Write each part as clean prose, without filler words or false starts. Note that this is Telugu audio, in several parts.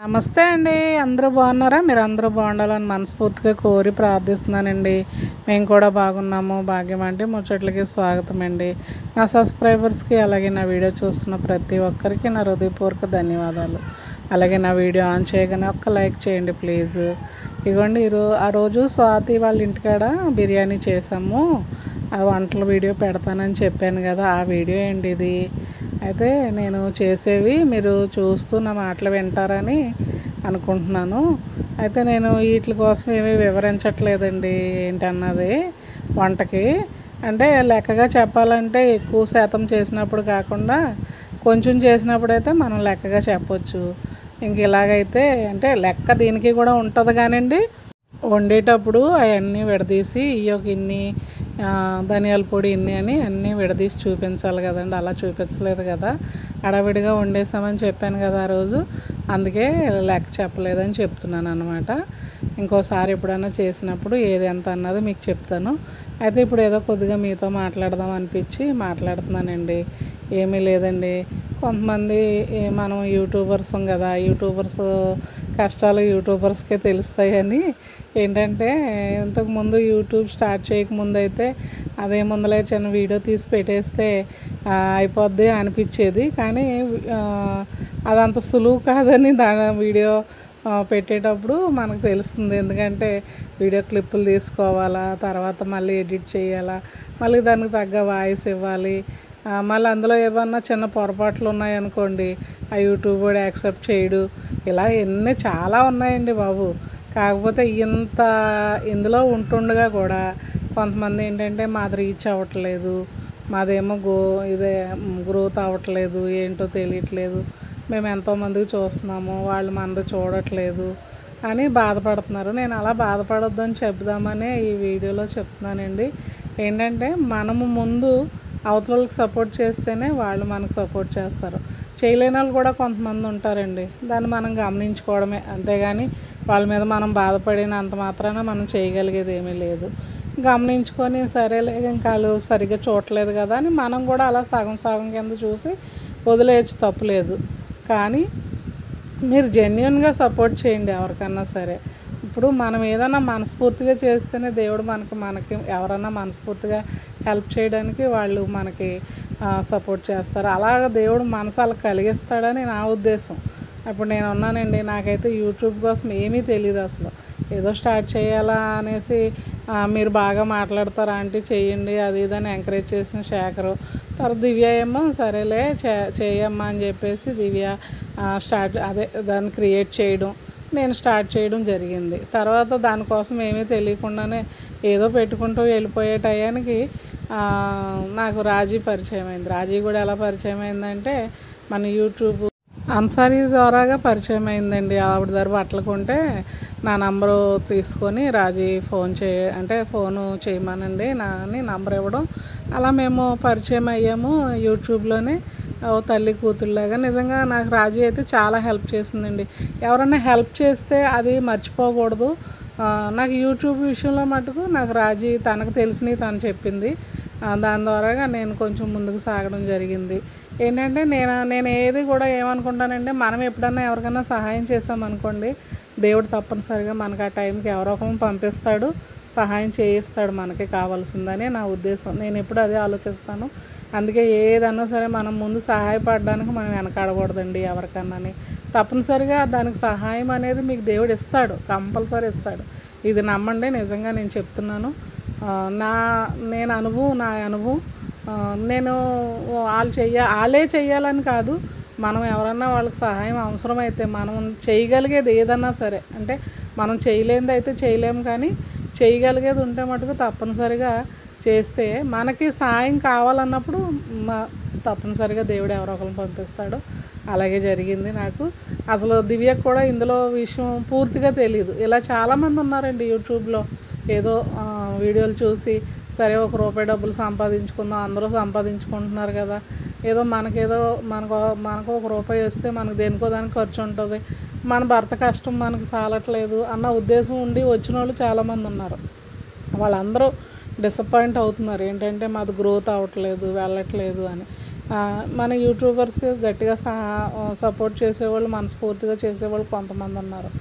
నమస్తే అండి. అందరూ బాగున్నారా? మీరు అందరూ బాగుండాలని మనస్ఫూర్తిగా కోరి ప్రార్థిస్తున్నానండి. మేము కూడా బాగున్నాము. భాగ్యం అంటే ముచ్చట్లకి స్వాగతం అండి. నా సబ్స్క్రైబర్స్కి అలాగే నా వీడియో చూస్తున్న ప్రతి ఒక్కరికి నా హృదయపూర్వక ధన్యవాదాలు. అలాగే నా వీడియో ఆన్ చేయగానే ఒక్క లైక్ చేయండి ప్లీజ్. ఇగోండి ఆ రోజు స్వాతి వాళ్ళ ఇంటికాడ బిర్యానీ చేసాము. ఆ వంటల వీడియో పెడతానని చెప్పాను కదా, ఆ వీడియో అండి ఇది. అయితే నేను చేసేవి మీరు చూస్తూ నా మాటలు వింటారని అనుకుంటున్నాను. అయితే నేను వీటి కోసం ఏమీ వివరించట్లేదండి ఏంటన్నది. వంటకి అంటే లెక్కగా చెప్పాలంటే ఎక్కువ శాతం చేసినప్పుడు కాకుండా కొంచెం చేసినప్పుడైతే మనం లెక్కగా చెప్పొచ్చు. ఇంక ఇలాగైతే అంటే లెక్క దీనికి కూడా ఉంటుంది కానివ్వండి, వండేటప్పుడు అవన్నీ విడదీసి ఒక ఇన్ని ధనియాల పొడి ఇన్ని అని అన్నీ విడదీసి చూపించాలి కదండి. అలా చూపించలేదు కదా, హడావిడిగా వండేసామని చెప్పాను కదా ఆ రోజు. అందుకే లెక్క చెప్పలేదని చెప్తున్నాను అనమాట. ఇంకోసారి ఎప్పుడైనా చేసినప్పుడు ఏది ఎంత అన్నది మీకు చెప్తాను. అయితే ఇప్పుడు ఏదో కొద్దిగా మీతో మాట్లాడదాం అనిపించి మాట్లాడుతున్నానండి. ఏమీ లేదండి, కొంతమంది మనం యూట్యూబర్స్ కదా, యూట్యూబర్స్ కష్టాలు యూట్యూబర్స్కే తెలుస్తాయని ఏంటంటే ఇంతకుముందు యూట్యూబ్ స్టార్ట్ చేయకముందు అయితే అదే ముందలే చిన్న వీడియో తీసి పెట్టేస్తే అయిపోద్ది అనిపించేది. కానీ అదంత సులువు కాదని దాని వీడియో పెట్టేటప్పుడు మనకు తెలుస్తుంది. ఎందుకంటే వీడియో క్లిప్పులు తీసుకోవాలా, తర్వాత మళ్ళీ ఎడిట్ చేయాలా, మళ్ళీ దానికి తగ్గ వాయిస్ ఇవ్వాలి, మళ్ళీ అందులో ఏమన్నా చిన్న పొరపాట్లు ఉన్నాయనుకోండి ఆ యూట్యూబ్ కూడా యాక్సెప్ట్ చేయడు. ఇలా ఎన్ని చాలా ఉన్నాయండి బాబు. కాకపోతే ఇందులో ఉంటుండగా కూడా కొంతమంది ఏంటంటే మాది రీచ్ అవ్వట్లేదు, మాదేమో ఇదే గ్రోత్ అవ్వట్లేదు, ఏంటో తెలియట్లేదు, మేము ఎంతోమందికి చూస్తున్నాము వాళ్ళు మనది చూడట్లేదు అని బాధపడుతున్నారు. నేను అలా బాధపడొద్దని చెప్దామనే ఈ వీడియోలో చెప్తున్నానండి. ఏంటంటే మనము ముందు అవతలకి సపోర్ట్ చేస్తేనే వాళ్ళు మనకు సపోర్ట్ చేస్తారు. చేయలేని వాళ్ళు కూడా కొంతమంది ఉంటారండి. దాన్ని మనం గమనించుకోవడమే, అంతేగాని వాళ్ళ మీద మనం బాధపడినంత మాత్రాన మనం చేయగలిగేది ఏమీ లేదు. గమనించుకొని సరేలే ఇంకా వాళ్ళు సరిగ్గా చూడలేదు కదా అని మనం కూడా అలా సగం సగం కింద చూసి వదిలేయచ్చు, తప్పులేదు. కానీ మీరు జెన్యున్గా సపోర్ట్ చేయండి ఎవరికన్నా సరే. ఇప్పుడు మనం ఏదైనా మనస్ఫూర్తిగా చేస్తేనే దేవుడు మనకి ఎవరన్నా మనస్ఫూర్తిగా హెల్ప్ చేయడానికి వాళ్ళు మనకి సపోర్ట్ చేస్తారు. అలాగ దేవుడు మనసు అలా కలిగిస్తాడని నా ఉద్దేశం. ఇప్పుడు నేను ఉన్నానండి, నాకైతే యూట్యూబ్ కోసం ఏమీ తెలియదు అసలు. ఏదో స్టార్ట్ చేయాలా అనేసి మీరు బాగా మాట్లాడతారా ఆంటీ చేయండి అది ఇదని ఎంకరేజ్ చేసిన శేఖరు, తర్వాత దివ్య ఏమో సరేలే చేయమ్మా అని చెప్పేసి దివ్య దాన్ని క్రియేట్ చేయడం, నేను స్టార్ట్ చేయడం జరిగింది. తర్వాత దానికోసం ఏమీ తెలియకుండానే ఏదో పెట్టుకుంటూ వెళ్ళిపోయే టయానికి నాకు రాజీ పరిచయం అయింది. రాజీ కూడా ఎలా పరిచయం అయిందంటే మన యూట్యూబ్ అన్సారీ ద్వారాగా పరిచయం అయిందండి. ఆవిడ దగ్గర బట్టలు కొంటే నా నంబరు తీసుకొని రాజీ ఫోను చేయమనండి అని నంబర్ ఇవ్వడం, అలా మేము పరిచయం అయ్యాము యూట్యూబ్లోనే. తల్లి కూతురులాగా నిజంగా నాకు రాజీ అయితే చాలా హెల్ప్ చేసిందండి. ఎవరైనా హెల్ప్ చేస్తే అది మర్చిపోకూడదు. నాకు యూట్యూబ్ విషయంలో మటుకు నాకు రాజీ తనకు తెలిసినవి తను చెప్పింది. దాని ద్వారాగా నేను కొంచెం ముందుకు సాగడం జరిగింది. ఏంటంటే నేను ఏది కూడా ఏమనుకుంటానంటే మనం ఎప్పుడన్నా ఎవరికైనా సహాయం చేసామనుకోండి, దేవుడు తప్పనిసరిగా మనకు ఆ టైంకి ఎవరో ఒకరిని పంపిస్తాడు, సహాయం చేయిస్తాడు మనకి కావాల్సిందని నా ఉద్దేశం. నేను ఎప్పుడు అదే ఆలోచిస్తాను. అందుకే ఏదన్నా సరే మనం ముందు సహాయపడడానికి మనం వెనకాడకూడదండి ఎవరికన్నాని. తప్పనిసరిగా దానికి సహాయం అనేది మీకు దేవుడు ఇస్తాడు, కంపల్సరీ ఇస్తాడు. ఇది నమ్మండి, నిజంగా నేను చెప్తున్నాను. నా అనుభవం నేను వాళ్ళే చెయ్యాలని కాదు, మనం ఎవరన్నా వాళ్ళకి సహాయం అవసరమైతే మనం చేయగలిగేది ఏదన్నా సరే, అంటే మనం చేయలేనిది అయితే చేయలేము, కానీ చేయగలిగేది ఉంటే మటుకు తప్పనిసరిగా చేస్తే మనకి సాయం కావాలన్నప్పుడు తప్పనిసరిగా దేవుడు ఎవరో ఒకరిని పంపిస్తాడు. అలాగే జరిగింది నాకు. అసలు దివ్యకు కూడా ఇందులో విషయం పూర్తిగా తెలియదు. ఇలా చాలామంది ఉన్నారండి యూట్యూబ్లో, ఏదో వీడియోలు చూసి సరే ₹1 డబ్బులు సంపాదించుకుందాం, అందరూ సంపాదించుకుంటున్నారు కదా, ఏదో మనకు ₹1 వస్తే మనకు దేనికో దానికి ఖర్చు ఉంటుంది, మన భర్త కష్టం మనకు సాలట్లేదు అన్న ఉద్దేశం ఉండి వచ్చిన వాళ్ళు చాలామంది ఉన్నారు. వాళ్ళందరూ డిసప్పాయింట్ అవుతున్నారు ఏంటంటే మాది గ్రోత్ అవ్వట్లేదు, వెళ్ళట్లేదు అని. మన యూట్యూబర్స్ గట్టిగా సపోర్ట్ చేసేవాళ్ళు, మనస్ఫూర్తిగా చేసేవాళ్ళు కొంతమంది ఉన్నారు.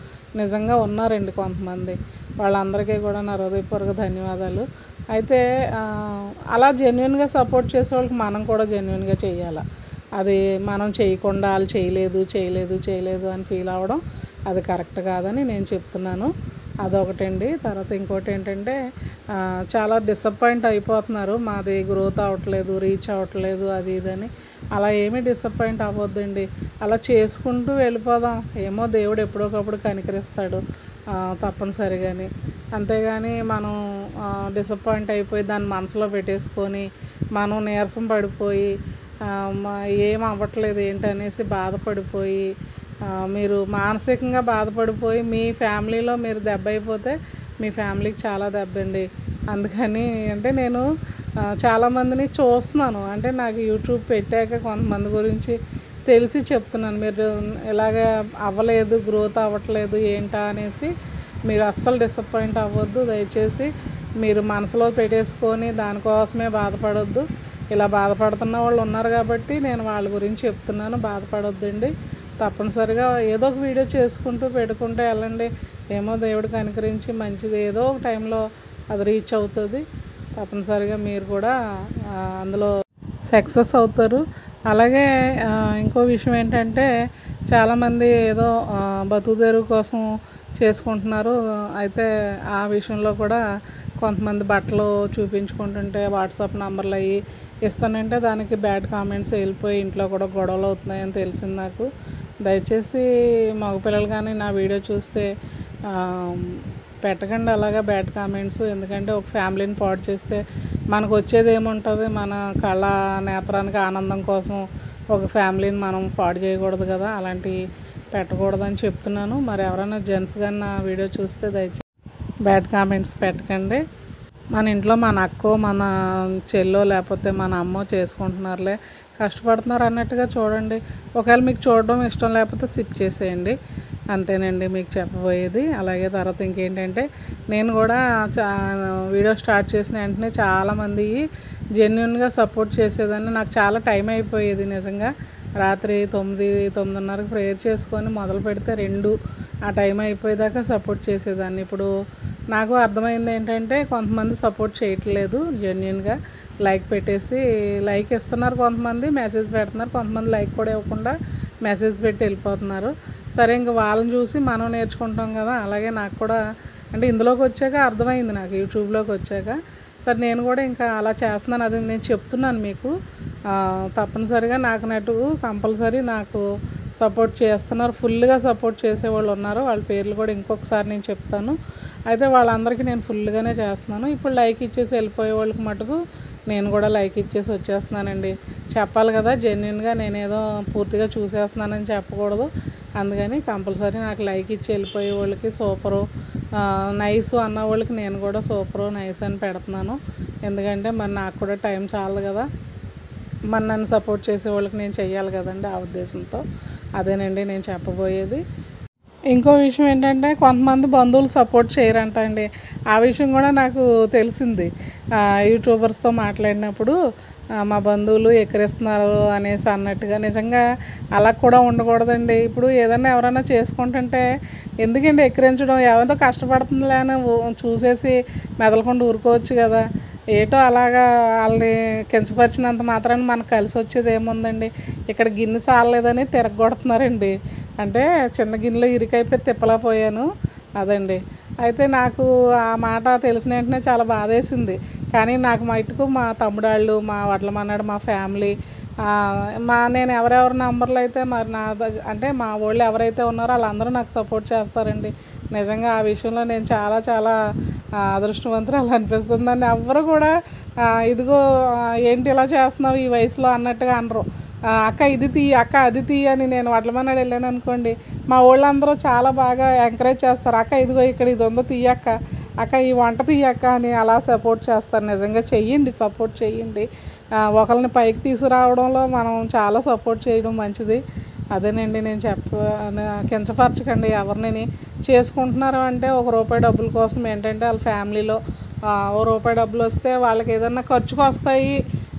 నిజంగా ఉన్నారండి కొంతమంది. వాళ్ళందరికీ కూడా నా హృదయపూర్వక ధన్యవాదాలు. అయితే అలా జెన్యున్గా సపోర్ట్ చేసేవాళ్ళకి మనం కూడా జెన్యున్గా చేయాలి. అది మనం చేయకుండా వాళ్ళు చేయలేదు అని ఫీల్ అవ్వడం అది కరెక్ట్ కాదని నేను చెప్తున్నాను. అదొకటండి. తర్వాత ఇంకోటి ఏంటంటే చాలా డిసప్పాయింట్ అయిపోతున్నారు. మాది గ్రోత్ అవ్వట్లేదు, రీచ్ అవ్వట్లేదు, అది ఇదని. అలా ఏమీ డిసప్పాయింట్ అవ్వద్దండి. అలా చేసుకుంటూ వెళ్ళిపోదాం. ఏమో దేవుడు ఎప్పుడోకప్పుడు కనికరిస్తాడు తప్పనిసరిగాని. అంతేగాని మనం డిసప్పాయింట్ అయిపోయి దాన్ని మనసులో పెట్టేసుకొని మనం నీరసం పడిపోయి ఏం అవ్వట్లేదు ఏంటనేసి బాధపడిపోయి మీరు మానసికంగా బాధపడిపోయి మీ ఫ్యామిలీలో మీరు దెబ్బ అయిపోతే మీ ఫ్యామిలీకి చాలా దెబ్బండి. అందుకని అంటే నేను చాలామందిని చూస్తున్నాను. అంటే నాకు యూట్యూబ్ పెట్టాక కొంతమంది గురించి తెలిసి చెప్తున్నాను. మీరు ఇలాగ అవ్వలేదు, గ్రోత్ అవ్వట్లేదు ఏంటా అనేసి మీరు అస్సలు డిసప్పాయింట్ అవ్వద్దు. దయచేసి మీరు మనసులో పెట్టేసుకొని దానికోసమే బాధపడొద్దు. ఇలా బాధపడుతున్న వాళ్ళు ఉన్నారు కాబట్టి నేను వాళ్ళ గురించి చెప్తున్నాను. బాధపడొద్దండి. తప్పనిసరిగా ఏదో ఒక వీడియో చేసుకుంటూ పెట్టుకుంటూ వెళ్ళండి. ఏమో దేవుడికి అనుకరించి మంచిది ఏదో ఒక టైంలో అది రీచ్ అవుతుంది. తప్పనిసరిగా మీరు కూడా అందులో సక్సెస్ అవుతారు. అలాగే ఇంకో విషయం ఏంటంటే చాలామంది ఏదో బతుకుదెరువు కోసం చేసుకుంటున్నారు. అయితే ఆ విషయంలో కూడా కొంతమంది బట్టలు చూపించుకుంటుంటే వాట్సాప్ నెంబర్లు అవి ఇస్తానంటే దానికి బ్యాడ్ కామెంట్స్ వెళ్ళిపోయి ఇంట్లో కూడా గొడవలు అవుతున్నాయని తెలిసింది నాకు. దయచేసి మగపిల్లలు కానీ నా వీడియో చూస్తే పెట్టకండి అలాగా బ్యాడ్ కామెంట్స్. ఎందుకంటే ఒక ఫ్యామిలీని పాడు చేస్తే మనకు వచ్చేది ఏముంటుంది? మన కళ నేత్రానికి ఆనందం కోసం ఒక ఫ్యామిలీని మనం పాడు చేయకూడదు కదా. అలాంటివి పెట్టకూడదని చెప్తున్నాను. మరి ఎవరైనా జెంట్స్ కానీ నా వీడియో చూస్తే దయచేసి బ్యాడ్ కామెంట్స్ పెట్టకండి. మన ఇంట్లో మన అక్కో మన చెల్లో లేకపోతే మన అమ్మో చేసుకుంటున్నారులే, కష్టపడుతున్నారు అన్నట్టుగా చూడండి. ఒకవేళ మీకు చూడడం ఇష్టం లేకపోతే స్కిప్ చేసేయండి. అంతేనండి మీకు చెప్పబోయేది. అలాగే తర్వాత ఇంకేంటంటే నేను కూడా వీడియో స్టార్ట్ చేసిన వెంటనే చాలామంది జెన్యున్గా సపోర్ట్ చేసేదాన్ని. నాకు చాలా టైం అయిపోయేది నిజంగా. రాత్రి 9:30కి ప్రేయర్ చేసుకొని మొదలు పెడితే 2 ఆ టైం అయిపోయేదాకా సపోర్ట్ చేసేదాన్ని. ఇప్పుడు నాకు అర్థమైంది ఏంటంటే కొంతమంది సపోర్ట్ చేయట్లేదు జెన్యున్గా. లైక్ పెట్టేసి లైక్ ఇస్తున్నారు కొంతమంది, మెసేజ్ పెడుతున్నారు కొంతమంది, లైక్ కూడా ఇవ్వకుండా మెసేజ్ పెట్టి వెళ్ళిపోతున్నారు. సరే ఇంక వాళ్ళని చూసి మనం నేర్చుకుంటాం కదా. అలాగే నాకు కూడా అంటే ఇందులోకి వచ్చాక అర్థమైంది నాకు, యూట్యూబ్లోకి వచ్చాక. సరే నేను కూడా ఇంకా అలా చేస్తున్నాను. అది నేను చెప్తున్నాను మీకు. తప్పనిసరిగా నాకు నెట్టు కంపల్సరీ నాకు సపోర్ట్ చేస్తున్నారు. ఫుల్గా సపోర్ట్ చేసేవాళ్ళు ఉన్నారు. వాళ్ళ పేర్లు కూడా ఇంకొకసారి నేను చెప్తాను. అయితే వాళ్ళందరికీ నేను ఫుల్గానే చేస్తున్నాను. ఇప్పుడు లైక్ ఇచ్చేసి వెళ్ళిపోయే వాళ్ళకి మటుకు నేను కూడా లైక్ ఇచ్చేసి వచ్చేస్తున్నానండి. చెప్పాలి కదా, జెన్యున్గా నేనేదో పూర్తిగా చూసేస్తున్నానని చెప్పకూడదు. అందుకని కంపల్సరీ నాకు లైక్ ఇచ్చి వెళ్ళిపోయే వాళ్ళకి సూపరు నైస్ అన్న వాళ్ళకి నేను కూడా సూపరు నైస్ అని పెడుతున్నాను. ఎందుకంటే మరి నాకు కూడా టైం చాలదు కదా. మరి నన్ను సపోర్ట్ చేసే వాళ్ళకి నేను చెయ్యాలి కదండి. ఆ ఉద్దేశంతో అదేనండి నేను చెప్పబోయేది. ఇంకో విషయం ఏంటంటే కొంతమంది బంధువులు సపోర్ట్ చేయరంట అండి. ఆ విషయం కూడా నాకు తెలిసింది యూట్యూబర్స్తో మాట్లాడినప్పుడు. మా బంధువులు ఎక్కిరిస్తున్నారు అనేసి అన్నట్టుగా. నిజంగా అలా కూడా ఉండకూడదండి. ఇప్పుడు ఏదన్నా ఎవరైనా చేసుకుంటుంటే ఎందుకంటే ఎక్కిరించడం, ఎవరితో కష్టపడుతుందిలే అని చూసేసి మెదలకుండా ఊరుకోవచ్చు కదా. ఏటో అలాగా వాళ్ళని కించపరిచినంత మాత్రాన్ని మనకు కలిసి వచ్చేది ఏముందండి. ఇక్కడ గిన్నె సాలలేదని తిరగొడుతున్నారండి. అంటే చిన్న గిన్నెలో ఇరికైపోయి తిప్పలేకపోయాను అదండి. అయితే నాకు ఆ మాట తెలిసిన వెంటనే చాలా బాధేసింది. కానీ నాకు మటుకు మా తమ్ముడాళ్ళు, మా వడ్లమన్నాడు, మా ఫ్యామిలీ, నేను ఎవరెవరి నంబర్లు అయితే మరి అంటే మా వాళ్ళు ఎవరైతే ఉన్నారో వాళ్ళందరూ నాకు సపోర్ట్ చేస్తారండి. నిజంగా ఆ విషయంలో నేను చాలా చాలా అదృష్టవంతురాలు అనిపిస్తుంది. దాన్ని ఎవ్వరు కూడా ఇదిగో ఏంటి ఇలా చేస్తున్నావు ఈ వయసులో అన్నట్టుగా అనరు. అక్క ఇది తీ, అక్క అది తీ అని. నేను వడ్లమన్నాడు వెళ్ళాను అనుకోండి, మా వాళ్ళందరూ చాలా బాగా ఎంకరేజ్ చేస్తారు. అక్క ఇదిగో ఇక్కడ ఇది ఉందో తీయక్క, అక్క ఈ వంట తీయక్క అని అలా సపోర్ట్ చేస్తారు. నిజంగా చెయ్యండి, సపోర్ట్ చెయ్యండి. ఒకరిని పైకి తీసుకురావడంలో మనం చాలా సపోర్ట్ చేయడం మంచిది. అదేనండి నేను కించపరచకండి ఎవరిని. చేసుకుంటున్నారు అంటే ₹1 డబ్బుల కోసం ఏంటంటే వాళ్ళ ఫ్యామిలీలో ₹1 డబ్బులు వస్తే వాళ్ళకి ఏదన్నా ఖర్చుకు వస్తాయి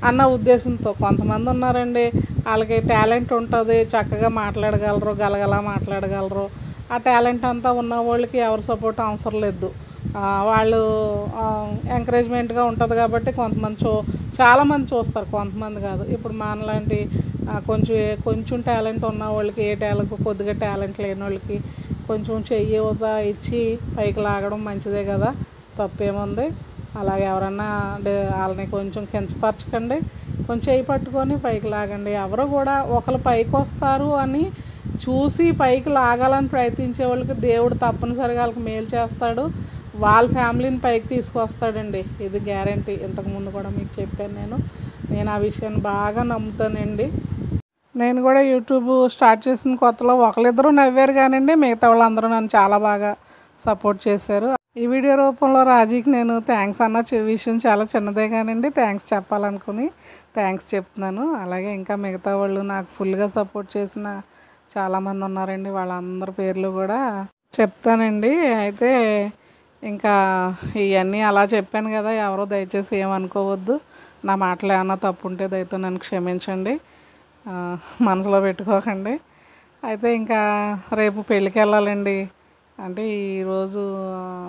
అన్న ఉద్దేశంతో. కొంతమంది ఉన్నారండి, వాళ్ళకి టాలెంట్ ఉంటుంది, చక్కగా మాట్లాడగలరు, గలగలా మాట్లాడగలరు. ఆ టాలెంట్ అంతా ఉన్న వాళ్ళకి ఎవరి సపోర్ట్ అవసరం లేదు. వాళ్ళు ఎంకరేజ్మెంట్గా ఉంటుంది కాబట్టి కొంతమంది చాలామంది చూస్తారు, కొంతమంది కాదు. ఇప్పుడు మనలాంటి కొంచెం టాలెంట్ ఉన్న వాళ్ళకి, కొద్దిగా టాలెంట్ లేని వాళ్ళకి కొంచెం చెయ్యి ఇచ్చి పైకి లాగడం మంచిదే కదా, తప్పేముంది. అలాగే ఎవరన్నా వాళ్ళని కొంచెం కించపరచకండి, కొంచెం చెయ్యి పట్టుకొని పైకి లాగండి. ఎవరు కూడా ఒకరు పైకి వస్తారు అని చూసి పైకి లాగాలని ప్రయత్నించే వాళ్ళకి దేవుడు తప్పనిసరిగా వాళ్ళకి మేలు చేస్తాడు, వాళ్ళ ఫ్యామిలీని పైకి తీసుకొస్తాడండి. ఇది గ్యారంటీ. ఇంతకుముందు కూడా మీకు చెప్పాను. నేను ఆ విషయాన్ని బాగా నమ్ముతానండి. నేను కూడా యూట్యూబ్ స్టార్ట్ చేసిన కొత్తలో ఒకరిద్దరూ నవ్వారు కానివ్వండి, మిగతా వాళ్ళందరూ నన్ను చాలా బాగా సపోర్ట్ చేశారు. ఈ వీడియో రూపంలో రాజీకి నేను థ్యాంక్స్ అన్న విషయం చాలా చిన్నదే కానివ్వండి, థ్యాంక్స్ చెప్పాలనుకుని థ్యాంక్స్ చెప్తున్నాను. అలాగే ఇంకా మిగతా వాళ్ళు నాకు ఫుల్గా సపోర్ట్ చేసిన చాలామంది ఉన్నారండి, వాళ్ళందరి పేర్లు కూడా చెప్తానండి. అయితే ఇంకా ఇవన్నీ అలా చెప్పాను కదా, ఎవరో దయచేసి ఏమనుకోవద్దు. నా మాటలు ఏమన్నా తప్పు ఉంటే దయతో నన్ను క్షమించండి, మనసులో పెట్టుకోకండి. అయితే ఇంకా రేపు పెళ్ళికి వెళ్ళాలండి. అంటే ఈరోజు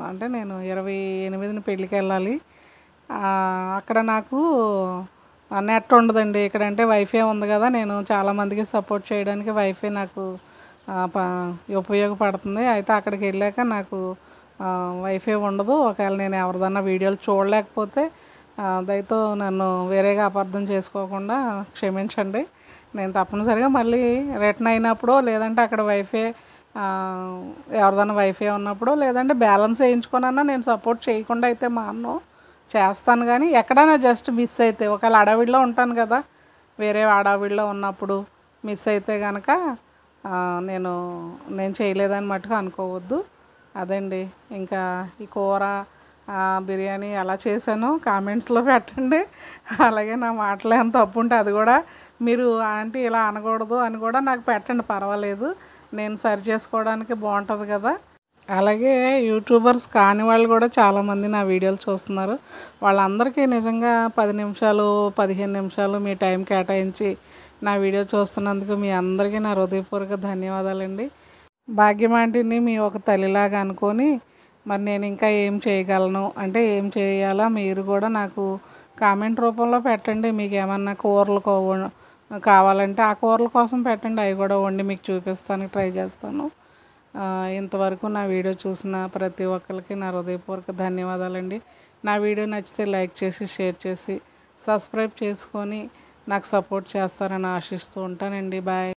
అంటే నేను 28న పెళ్ళికి వెళ్ళాలి. అక్కడ నాకు నెట్ ఉండదండి. ఇక్కడంటే వైఫై ఉంది కదా, నేను చాలామందికి సపోర్ట్ చేయడానికి వైఫై నాకు ఉపయోగపడుతుంది. అయితే అక్కడికి వెళ్ళాక నాకు వైఫై ఉండదు. ఒకవేళ నేను ఎవరిదన్నా వీడియోలు చూడలేకపోతే దయతో నన్ను వేరేగా అపార్థం చేసుకోకుండా క్షమించండి. నేను తప్పనిసరిగా మళ్ళీ రిటర్న్ అయినప్పుడు, లేదంటే అక్కడ వైఫై ఎవరిదైనా వైఫై ఉన్నప్పుడు, లేదంటే బ్యాలెన్స్ వేయించుకున్నా నేను సపోర్ట్ చేయకుండా అయితే చేస్తాను. కానీ ఎక్కడైనా జస్ట్ మిస్ అయితే, ఒకవేళ అడవిలో ఉంటాను కదా, వేరే అడవిలో ఉన్నప్పుడు మిస్ అయితే కనుక నేను చేయలేదని మటుకు అనుకోవద్దు. అదండి. ఇంకా ఈ కూర బిర్యానీ ఎలా చేశానో కామెంట్స్లో పెట్టండి. అలాగే నా మాటలు ఏమైనా తప్పు ఉంటే అది కూడా మీరు ఆంటీ ఇలా అనకూడదు అని కూడా నాకు పెట్టండి, పర్వాలేదు. నేను సరి చేసుకోవడానికి బాగుంటుంది కదా. అలాగే యూట్యూబర్స్ కాని వాళ్ళు కూడా చాలామంది నా వీడియోలు చూస్తున్నారు. వాళ్ళందరికీ నిజంగా 10 నిమిషాలు 15 నిమిషాలు మీ టైం కేటాయించి నా వీడియో చూస్తున్నందుకు మీ అందరికీ నా హృదయపూర్వక ధన్యవాదాలండి. భాగ్యమాంటిని మీ ఒక తల్లిలాగా అనుకొని మరి నేను ఇంకా ఏం చేయగలను అంటే ఏం చేయాలా మీరు కూడా నాకు కామెంట్ రూపంలో పెట్టండి. మీకు ఏమన్నా కూరలు కావాలంటే ఆ కూరల కోసం పెట్టండి, అవి కూడా వండి మీకు చూపిస్తానికి ట్రై చేస్తాను. ఇంతవరకు నా వీడియో చూసిన ప్రతి ఒక్కరికి నా హృదయపూర్వక ధన్యవాదాలండి. నా వీడియో నచ్చితే లైక్ చేసి, షేర్ చేసి, సబ్స్క్రైబ్ చేసుకొని నాకు సపోర్ట్ చేస్తారని ఆశిస్తూ ఉంటానండి. బాయ్.